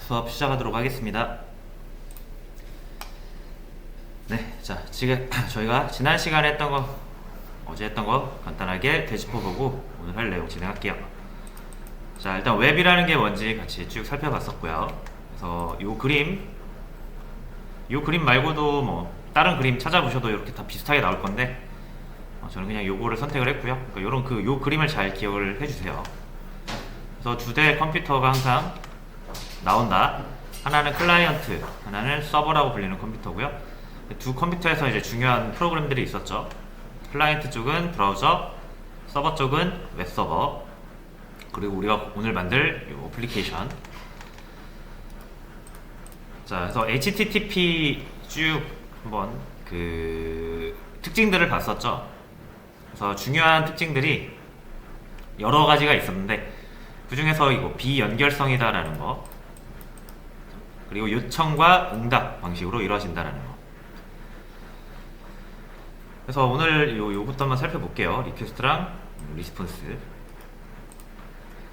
수업 시작하도록 하겠습니다. 네, 자, 지금 저희가 지난 시간에 했던 거, 어제 했던 거 간단하게 되짚어보고 오늘 할 내용 진행할게요. 자, 일단 웹이라는 게 뭔지 같이 쭉 살펴봤었고요. 그래서 요 그림 말고도 뭐 다른 그림 찾아보셔도 이렇게 다 비슷하게 나올 건데 저는 그냥 요거를 선택을 했고요. 그러니까 요 그림을 잘 기억을 해주세요. 그래서 두 대의 컴퓨터가 항상 나온다. 하나는 클라이언트, 하나는 서버라고 불리는 컴퓨터고요. 두 컴퓨터에서 이제 중요한 프로그램들이 있었죠. 클라이언트 쪽은 브라우저, 서버 쪽은 웹서버, 그리고 우리가 오늘 만들 이 어플리케이션. 자, 그래서 HTTP 쭉 한번 그 특징들을 봤었죠. 그래서 중요한 특징들이 여러 가지가 있었는데 그 중에서 이거 비연결성이다라는 거, 그리고 요청과 응답 방식으로 이루어진다는 거. 그래서 오늘 요부터 한번 살펴볼게요. 리퀘스트랑 리스폰스.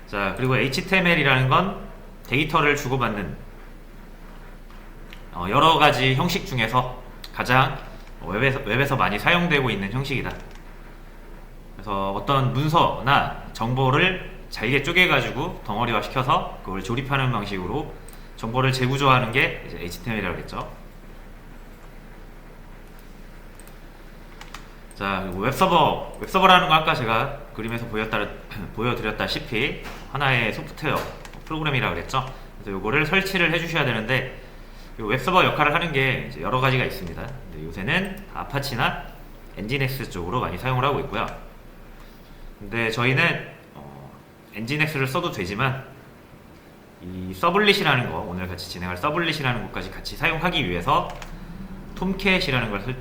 자, 그리고 HTML이라는 건 데이터를 주고받는 여러 가지 형식 중에서 가장 웹에서 많이 사용되고 있는 형식이다. 그래서 어떤 문서나 정보를 잘게 쪼개가지고 덩어리화 시켜서 그걸 조립하는 방식으로 정보를 재구조하는 게 이제 HTML이라고 했죠. 자, 그리고 웹서버라는 거 아까 제가 그림에서 보여드렸다시피 하나의 소프트웨어 프로그램이라고 그랬죠. 그래서 요거를 설치를 해주셔야 되는데 웹서버 역할을 하는 게 이제 여러 가지가 있습니다. 근데 요새는 아파치나 엔진엑스 쪽으로 많이 사용을 하고 있고요. 근데 저희는 엔진엑스를 써도 되지만 이 서블릿이라는 거, 오늘 같이 진행할 서블릿이라는 것까지 같이 사용하기 위해서 톰캣이라는 걸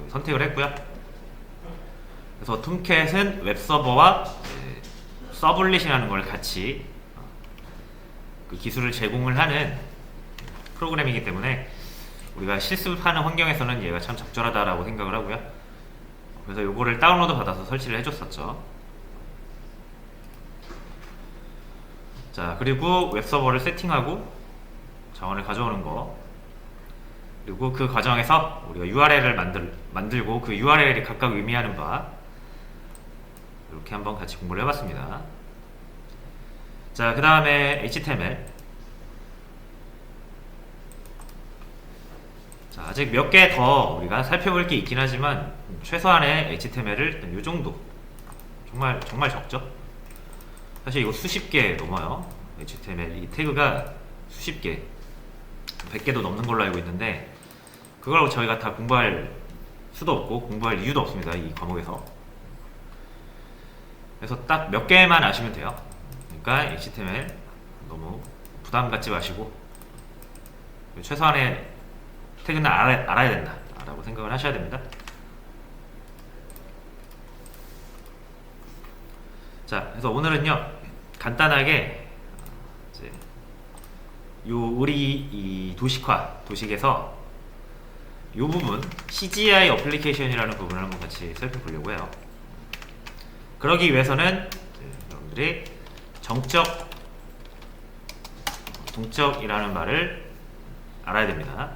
선택을 했고요. 그래서 톰캣은 웹서버와 서블릿이라는 걸 같이 그 기술을 제공을 하는 프로그램이기 때문에 우리가 실습하는 환경에서는 얘가 참 적절하다라고 생각을 하고요. 그래서 요거를 다운로드 받아서 설치를 해줬었죠. 자, 그리고 웹서버를 세팅하고 자원을 가져오는 거, 그리고 그 과정에서 우리가 URL을 만들고 그 URL이 각각 의미하는 바, 이렇게 한번 같이 공부를 해봤습니다. 자, 그 다음에 HTML. 자, 아직 몇 개 더 우리가 살펴볼 게 있긴 하지만 최소한의 HTML을 이 정도, 정말 적죠. 사실 이거 수십 개 넘어요. HTML 이 태그가 수십 개, 100개도 넘는 걸로 알고 있는데 그걸 저희가 다 공부할 수도 없고 공부할 이유도 없습니다, 이 과목에서. 그래서 딱 몇 개만 아시면 돼요. 그러니까 HTML 너무 부담 갖지 마시고 최소한의 태그는 알아야 된다 라고 생각을 하셔야 됩니다. 자, 그래서 오늘은요 간단하게 이제 우리 이 도식에서 이 부분 CGI 어플리케이션이라는 부분을 한번 같이 살펴보려고 해요. 그러기 위해서는 여러분들이 동적이라는 말을 알아야 됩니다.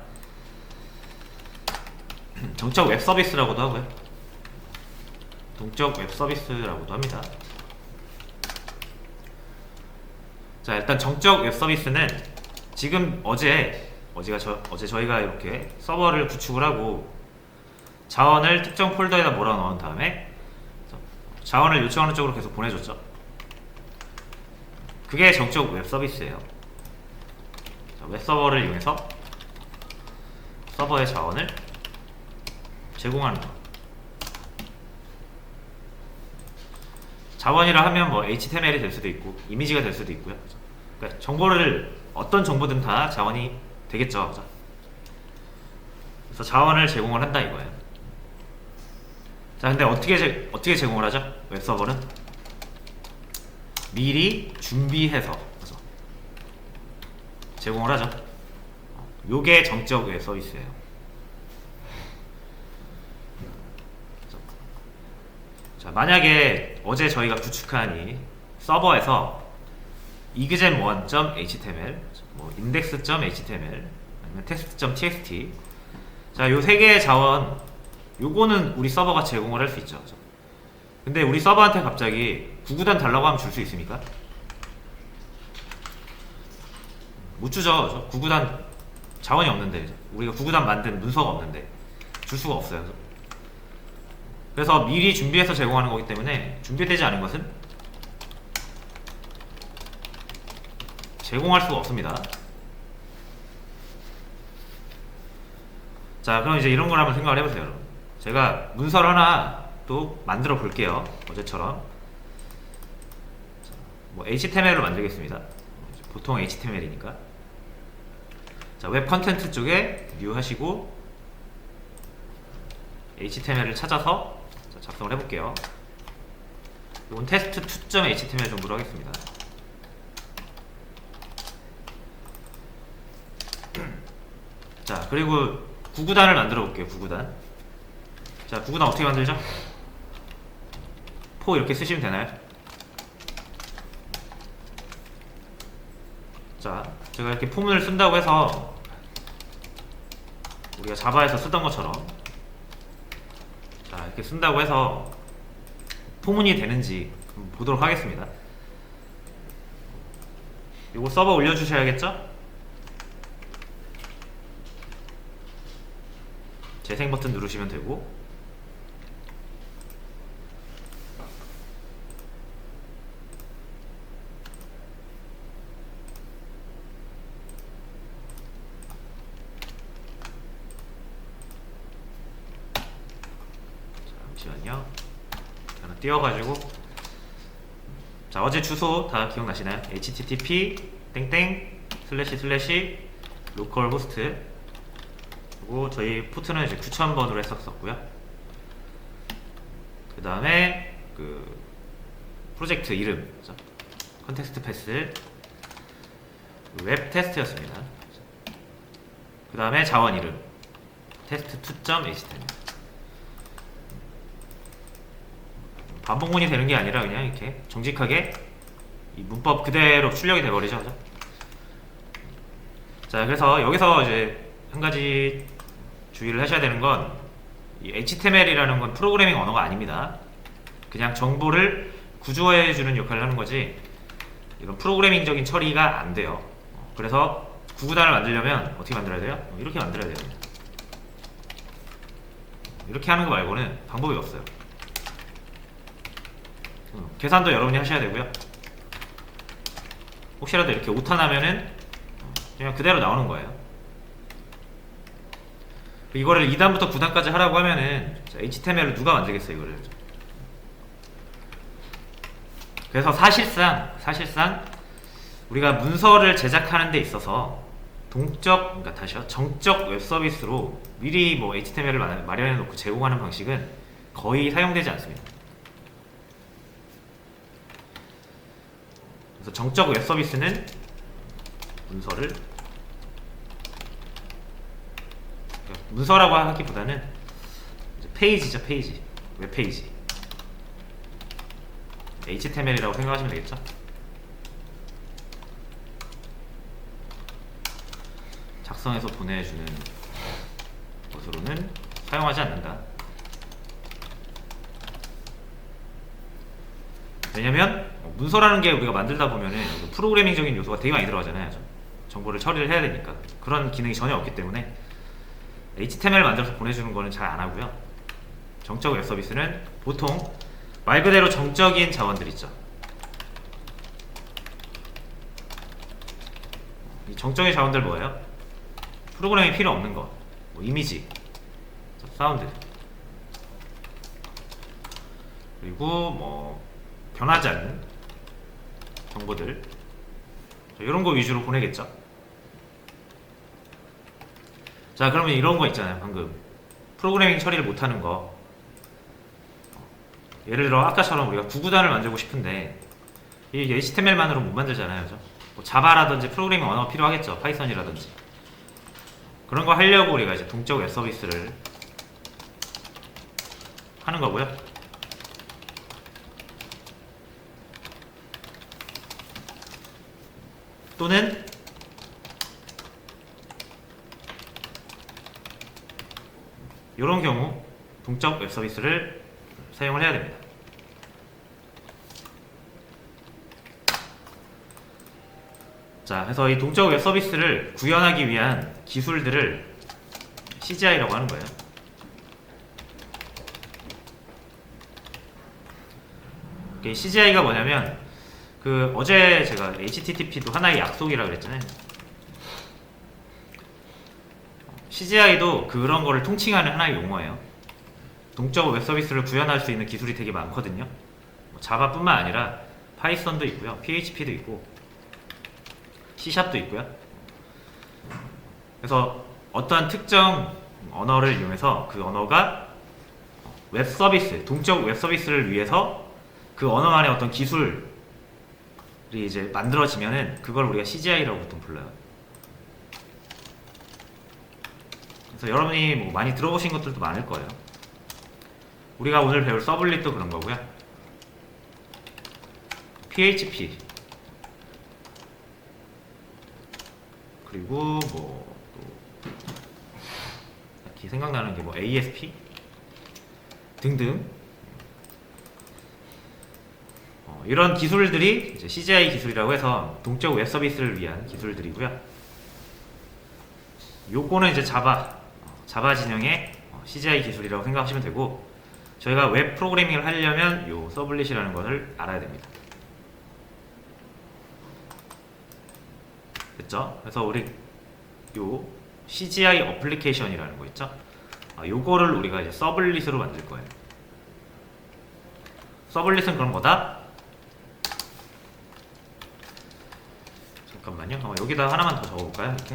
정적 웹 서비스라고도 하고요. 동적 웹 서비스라고도 합니다. 자, 일단 정적 웹 서비스는 지금 어제 저희가 이렇게 서버를 구축을 하고 자원을 특정 폴더에다 몰아넣은 다음에 자원을 요청하는 쪽으로 계속 보내줬죠. 그게 정적 웹 서비스예요. 자, 웹 서버를 이용해서 서버의 자원을 제공하는 거. 자원이라 하면 뭐 HTML이 될 수도 있고 이미지가 될 수도 있고요. 그러니까 정보를 어떤 정보든 다 자원이 되겠죠. 그래서 자원을 제공을 한다 이거예요. 자, 근데 어떻게 제공을 하죠? 웹서버는 미리 준비해서 제공을 하죠. 요게 정적 웹 서비스예요. 자, 만약에 어제 저희가 구축한 이 서버에서 exam1.html, 뭐 index.html, 아니면 text.txt. 자, 요 세 개의 자원, 요거는 우리 서버가 제공을 할 수 있죠. 근데 우리 서버한테 갑자기 구구단 달라고 하면 줄 수 있습니까? 못 주죠. 구구단 자원이 없는데, 우리가 구구단 만든 문서가 없는데 줄 수가 없어요. 그래서 미리 준비해서 제공하는 거기 때문에 준비되지 않은 것은 제공할 수가 없습니다. 자, 그럼 이제 이런 걸 한번 생각을 해보세요, 여러분. 제가 문서를 하나 또 만들어 볼게요. 어제처럼. 뭐 HTML로 만들겠습니다. 보통 HTML이니까. 자, 웹 컨텐츠 쪽에 뉴 하시고 HTML을 찾아서 작성을 해볼게요. 이건 test2.html 정도로 하겠습니다. 자, 그리고 구구단을 만들어 볼게요. 구구단. 자, 구구단 어떻게 만들죠? 포 이렇게 쓰시면 되나요? 자, 제가 이렇게 포문을 쓴다고 해서 우리가 자바에서 쓰던 것처럼, 자, 이렇게 쓴다고 해서 포문이 되는지 보도록 하겠습니다. 이거 서버 올려주셔야겠죠? 재생 버튼 누르시면 되고, 잠시만요. 하나 띄워가지고, 자, 어제 주소 다 기억나시나요? http //localhost. 그리고 저희 포트는 이제 9000번으로 했었고요. 그 다음에 그 프로젝트 이름, 컨텍스트 패스 웹 테스트였습니다. 그 다음에 자원 이름 test2.html. 반복문이 되는 게 아니라 그냥 이렇게 정직하게 이 문법 그대로 출력이 돼버리죠. 그죠? 자, 그래서 여기서 이제 한 가지 주의를 하셔야 되는 건, 이 HTML이라는 건 프로그래밍 언어가 아닙니다. 그냥 정보를 구조해주는 역할을 하는 거지 이런 프로그래밍적인 처리가 안 돼요. 그래서 구구단을 만들려면 어떻게 만들어야 돼요? 이렇게 만들어야 돼요. 이렇게 하는 거 말고는 방법이 없어요. 계산도 여러분이 하셔야 되고요. 혹시라도 이렇게 오타 나면은 그냥 그대로 나오는 거예요. 이거를 2단부터 9단까지 하라고 하면은 HTML을 누가 만들겠어요, 이거를. 그래서 사실상 우리가 문서를 제작하는 데 있어서 그러니까 다시요, 정적 웹 서비스로 미리 뭐 HTML을 마련해 놓고 제공하는 방식은 거의 사용되지 않습니다. 그래서 정적 웹 서비스는 문서라고 하기보다는 페이지죠, 페이지. 웹페이지. HTML이라고 생각하시면 되겠죠? 작성해서 보내주는 것으로는 사용하지 않는다. 왜냐면 문서라는 게 우리가 만들다 보면은 프로그래밍적인 요소가 되게 많이 들어가잖아요. 정보를 처리를 해야 되니까. 그런 기능이 전혀 없기 때문에 HTML 만들어서 보내주는 거는 잘 안 하고요. 정적 웹 서비스는 보통 말 그대로 정적인 자원들 있죠. 이 정적인 자원들 뭐예요? 프로그램이 필요 없는 거, 뭐 이미지, 사운드, 그리고 뭐 변하지 않는 정보들, 이런 거 위주로 보내겠죠. 자, 그러면 이런 거 있잖아요. 방금 프로그래밍 처리를 못하는 거, 예를 들어 아까처럼 우리가 구구단을 만들고 싶은데 이 HTML만으로 못 만들잖아요. 그죠? 뭐 자바라든지 프로그래밍 언어가 필요하겠죠. 파이썬이라든지. 그런 거 하려고 우리가 이제 동적 웹 서비스를 하는 거고요. 또는 이런 경우 동적 웹 서비스를 사용을 해야 됩니다. 자, 그래서 이 동적 웹 서비스를 구현하기 위한 기술들을 CGI라고 하는 거예요. CGI가 뭐냐면 어제 제가 HTTP도 하나의 약속이라고 그랬잖아요. CGI도 그런 거를 통칭하는 하나의 용어예요. 동적 웹 서비스를 구현할 수 있는 기술이 되게 많거든요. 자바뿐만 아니라 파이썬도 있고요, PHP도 있고 C샵도 있고요. 그래서 어떠한 특정 언어를 이용해서 그 언어가 웹 서비스, 동적 웹 서비스를 위해서 그 언어 안에 어떤 기술이 이제 만들어지면은 그걸 우리가 CGI라고 보통 불러요. 그래서 여러분이 뭐 많이 들어보신 것들도 많을 거예요. 우리가 오늘 배울 서블릿도 그런 거고요. PHP 그리고 뭐 또 딱히 생각나는 게 뭐 ASP 등등 이런 기술들이 이제 CGI 기술이라고 해서 동적 웹 서비스를 위한 기술들이고요. 요거는 이제 자바 진영의 CGI 기술이라고 생각하시면 되고, 저희가 웹 프로그래밍을 하려면 요 서블릿이라는 것을 알아야 됩니다. 됐죠? 그래서 우리 요 CGI 어플리케이션이라는 거 있죠? 요거를 우리가 이제 서블릿으로 만들 거예요. 서블릿은 그런 거다. 잠깐만요. 여기다 하나만 더 적어볼까요? 이렇게.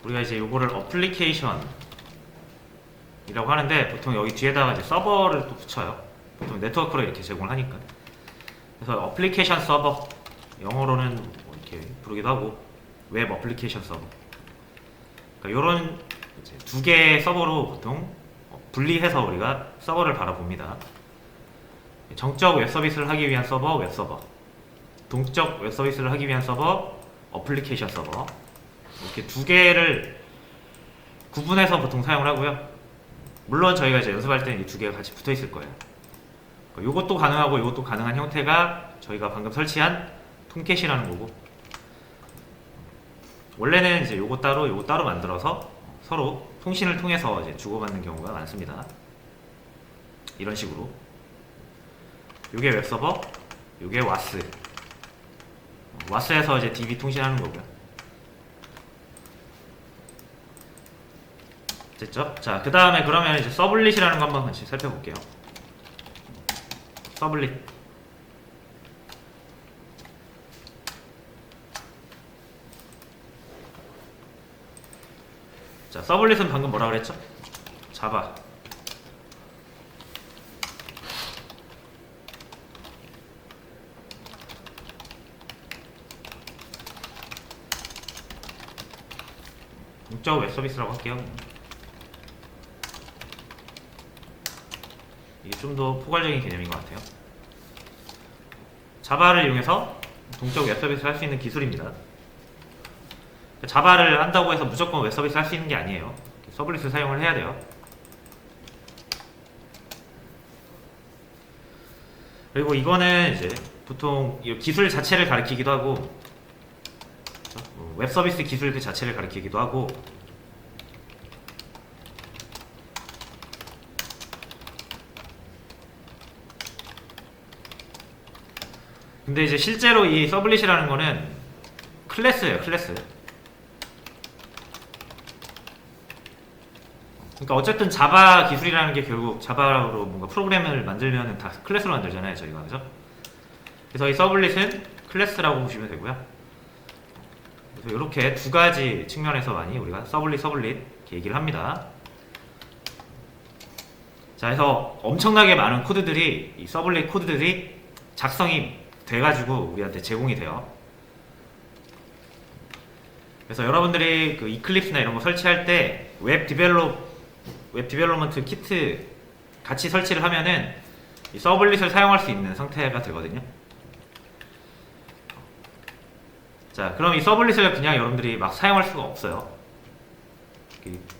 우리가 이제 요거를 어플리케이션이라고 하는데, 보통 여기 뒤에다가 이제 서버를 또 붙여요. 보통 네트워크로 이렇게 제공을 하니까. 그래서 어플리케이션 서버, 영어로는 뭐 이렇게 부르기도 하고 웹 어플리케이션 서버. 그러니까 요런 이제 두 개의 서버로 보통 분리해서 우리가 서버를 바라봅니다. 정적 웹 서비스를 하기 위한 서버, 웹 서버. 동적 웹 서비스를 하기 위한 서버, 어플리케이션 서버. 이렇게 두 개를 구분해서 보통 사용을 하고요. 물론 저희가 이제 연습할 때는 이 두 개가 같이 붙어 있을 거예요. 이것도 가능하고 이것도 가능한 형태가 저희가 방금 설치한 톰캣이라는 거고, 원래는 이제 요거 따로 만들어서 서로 통신을 통해서 이제 주고받는 경우가 많습니다. 이런 식으로. 요게 웹서버, 요게 와스. 와스에서 이제 DB 통신하는 거고요. 됐죠? 자, 그 다음에 그러면 이제 서블릿이라는 거 한번 같이 살펴볼게요. 서블릿. 자, 서블릿은 방금 뭐라 그랬죠? 자바. 동적 웹 서비스라고 할게요. 이게 좀 더 포괄적인 개념인 것 같아요. 자바를 이용해서 동적 웹 서비스를 할 수 있는 기술입니다. 자바를 한다고 해서 무조건 웹 서비스 할 수 있는 게 아니에요. 서블릿을 사용을 해야 돼요. 그리고 이거는 이제 보통 이 기술 자체를 가리키기도 하고, 웹 서비스 기술 그 자체를 가리키기도 하고, 근데 이제 실제로 이 서블릿이라는 거는 클래스예요, 클래스. 그러니까 어쨌든 자바 기술이라는 게 결국 자바로 뭔가 프로그램을 만들면 다 클래스로 만들잖아요, 저희가. 그죠? 그래서 이 서블릿은 클래스라고 보시면 되고요. 그래서 이렇게 두 가지 측면에서 많이 우리가 서블릿 이렇게 얘기를 합니다. 자, 그래서 엄청나게 많은 코드들이, 이 서블릿 코드들이 작성이 돼가지고 우리한테 제공이 돼요. 그래서 여러분들이 그 이클립스나 이런 거 설치할 때 웹 디벨롭먼트 키트 같이 설치를 하면은 이 서블릿을 사용할 수 있는 상태가 되거든요. 자, 그럼 이 서블릿을 그냥 여러분들이 막 사용할 수가 없어요.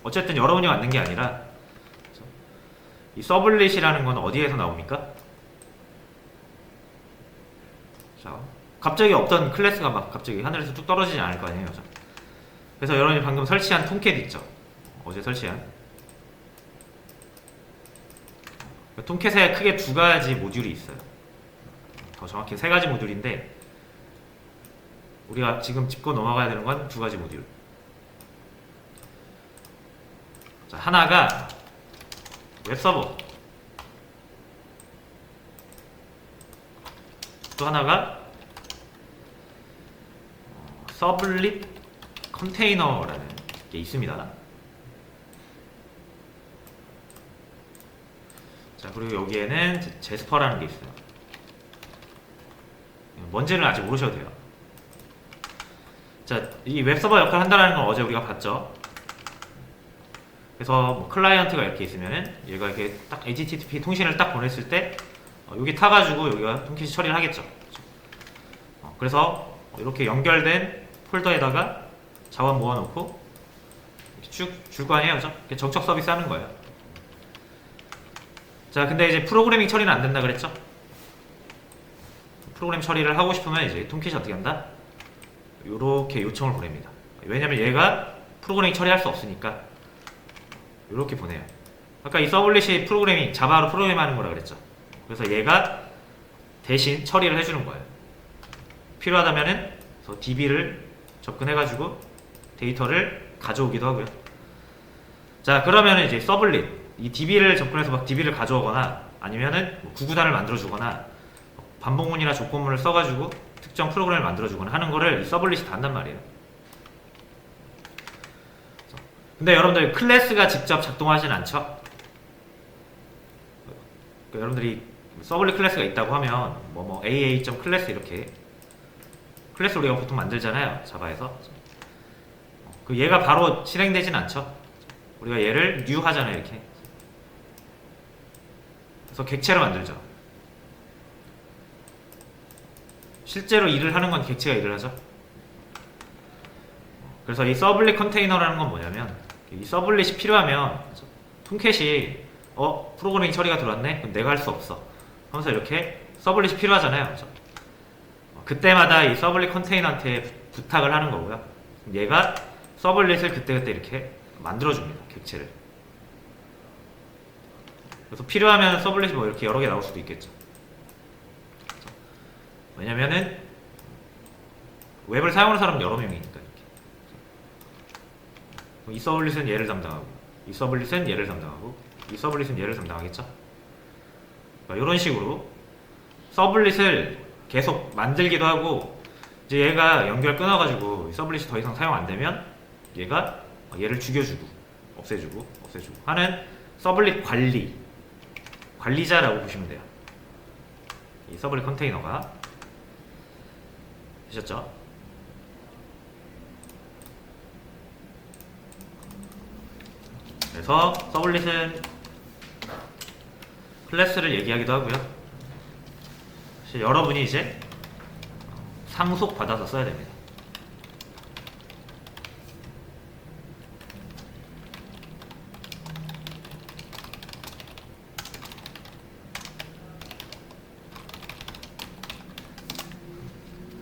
어쨌든 여러분이 만든 게 아니라 이 서블릿이라는 건 어디에서 나옵니까? 자, 갑자기 없던 클래스가 막 갑자기 하늘에서 뚝 떨어지지 않을 거 아니에요. 자, 그래서 여러분이 방금 설치한 톰캣 있죠? 어제 설치한 톰캣에 크게 두 가지 모듈이 있어요. 더 정확히 세 가지 모듈인데 우리가 지금 짚고 넘어가야 되는 건 두 가지 모듈. 자, 하나가 웹서버, 또 하나가 서블릿 컨테이너라는 게 있습니다. 자, 그리고 여기에는 제스퍼라는 게 있어요. 뭔지는 아직 모르셔도 돼요. 자, 이 웹서버 역할을 한다는 건 어제 우리가 봤죠. 그래서 뭐 클라이언트가 이렇게 있으면은 얘가 이렇게 딱 HTTP 통신을 딱 보냈을 때 여기 타가지고 여기가 통신 처리를 하겠죠. 그래서 이렇게 연결된 폴더에다가 자원 모아놓고 쭉 줄 거 아니에요, 그죠? 정적 서비스 하는 거예요. 자, 근데 이제 프로그래밍 처리는 안 된다 그랬죠? 프로그램 처리를 하고 싶으면 이제 톰캣이 어떻게 한다? 요렇게 요청을 보냅니다. 왜냐면 얘가 프로그래밍 처리할 수 없으니까 요렇게 보내요. 아까 이 서블릿이 프로그래밍, 자바로 프로그램하는 거라 그랬죠? 그래서 얘가 대신 처리를 해주는 거예요. 필요하다면은 DB를 접근해가지고 데이터를 가져오기도 하고요. 자, 그러면 이제 서블릿, 이 DB를 접근해서 막 DB를 가져오거나 아니면은 구구단을 만들어주거나 반복문이나 조건문을 써가지고 특정 프로그램을 만들어주거나 하는 거를 이 서블릿이 다 한단 말이에요. 근데 여러분들 클래스가 직접 작동하진 않죠? 그러니까 여러분들이 서블릿 클래스가 있다고 하면 AA.클래스 이렇게 클래스 우리가 보통 만들잖아요, 자바에서. 그 얘가 바로 실행되진 않죠. 우리가 얘를 new 하잖아요, 이렇게. 그래서 객체를 만들죠. 실제로 일을 하는 건 객체가 일을 하죠. 그래서 이 서블릿 컨테이너라는 건 뭐냐면 이 서블릿이 필요하면 톰캣이 프로그래밍 처리가 들어왔네? 그럼 내가 할 수 없어 하면서 이렇게 서블릿이 필요하잖아요, 그렇죠? 그때마다 이 서블릿 컨테이너한테 부탁을 하는 거고요. 얘가 서블릿을 그때그때 이렇게 만들어줍니다, 객체를. 그래서 필요하면 서블릿이 뭐 이렇게 여러 개 나올 수도 있겠죠. 왜냐면은 웹을 사용하는 사람은 여러 명이니까. 이렇게. 이 서블릿은 얘를 담당하고, 이 서블릿은 얘를 담당하고, 이 서블릿은 얘를 담당하겠죠. 그러니까 이런 식으로 서블릿을 계속 만들기도 하고, 이제 얘가 연결 끊어가지고 서블릿이 더 이상 사용 안 되면 얘가 얘를 죽여주고 없애주고 하는 서블릿 관리자라고 보시면 돼요. 이 서블릿 컨테이너가 되셨죠? 그래서 서블릿은 클래스를 얘기하기도 하고요. 여러분이 이제 상속 받아서 써야 됩니다.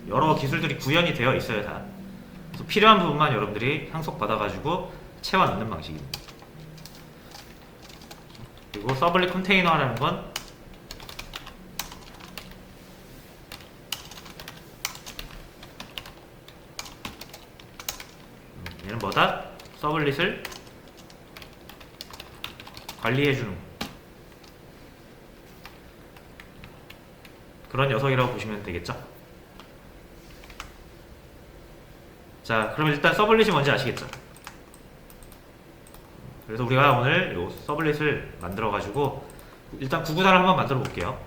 여러 기술들이 구현이 되어 있어요, 다. 그래서 필요한 부분만 여러분들이 상속 받아가지고 채워 넣는 방식입니다. 그리고 서블릿 컨테이너라는 건 얘는 뭐다? 서블릿을 관리해주는 그런 녀석이라고 보시면 되겠죠? 자, 그럼 일단 서블릿이 뭔지 아시겠죠? 그래서 우리가 오늘 이 서블릿을 만들어 가지고 일단 구구단을 한번 만들어 볼게요.